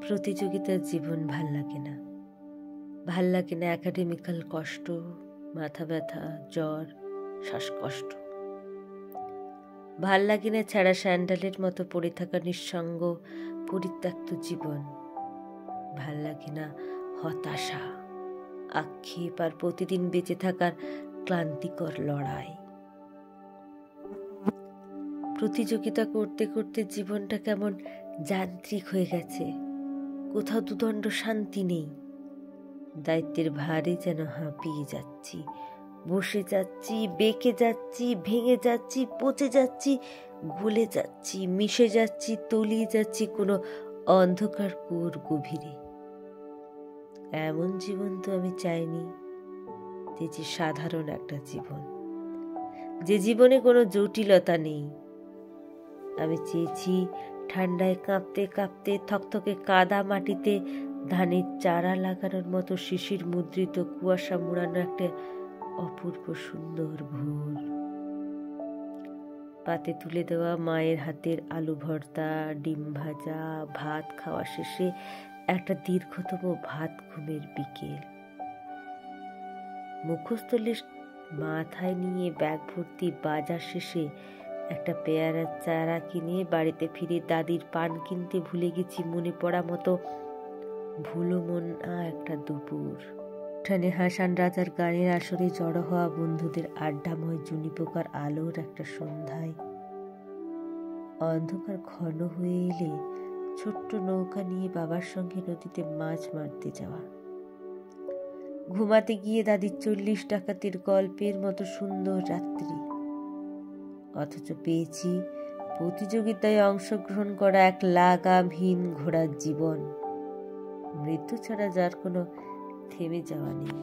প্রতিযোগিতার জীবন ভাল লাগে না। ভাল লাগে না একাডেমিক্যাল কষ্ট, মাথা ব্যথা, জ্বর, শ্বাসকষ্ট। ভাল লাগে না ছেঁড়া স্যান্ডেলের মতো পড়ে থাকা নিঃসঙ্গ পরিত্যক্ত জীবন। ভাল লাগে না হতাশা, আক্ষেপ আর প্রতিদিন বেঁচে থাকার ক্লান্তিকর লড়াই। প্রতিযোগিতা করতে করতে জীবনটা কেমন যান্ত্রিক হয়ে গেছে। কোথাও দুদণ্ড শান্তি নেই। দায়িত্বের ভারে যেন হাঁপিয়ে যাচ্ছি, বসে যাচ্ছি, বেঁকে যাচ্ছি, ভেঙে যাচ্ছি, পচে যাচ্ছি, গলে যাচ্ছি, মিশে যাচ্ছি, তলিয়ে যাচ্ছি কোনো অন্ধকার কুয়োর গভীরে। এমন জীবন তো আমি চাইনি, যে সাধারণ একটা জীবন, যে জীবনে কোনো জটিলতা নেই। আমি চেয়েছি ঠান্ডায় কাঁপতে কাঁপতে থকথকে কাদা মাটিতে ধানের চারা লাগানোর মতো শিশির মুদ্রিত কুয়াশা মুড়ানো একটা অপূর্ব সুন্দর ভোর। পাতে তুলে দেওয়া মায়ের হাতের আলু ভর্তা, ডিম ভাজা, ভাত খাওয়া শেষে একটা দীর্ঘতম ভাত ঘুমের বিকেল। মুখস্থ লিস্ট মাথায় নিয়ে ব্যাগ ভর্তি বাজার শেষে একটা পেয়ারার চারা কিনে বাড়িতে ফিরে দাদির পান কিনতে ভুলে গেছি মনে পড়া মতো ভুলো মনা একটা দুপুর। উঠানে হাসান রাজার গানের আসরে জড়ো হওয়া বন্ধুদের আড্ডাময় জুনি পোকার আলোর একটা সন্ধ্যায়। অন্ধকার ঘন হয়ে এলে ছোট্ট নৌকা নিয়ে বাবার সঙ্গে নদীতে মাছ মারতে যাওয়া। ঘুমাতে গিয়ে দাদির 40 ডাকাতের গল্পের মতো সুন্দর রাত্রি। অথচ পেয়েছি প্রতিযোগিতায় অংশগ্রহণ করা এক লাগামহীন ঘোড়ার জীবন, মৃত্যু ছাড়া যার কোনো থেমে যাওয়া নেই।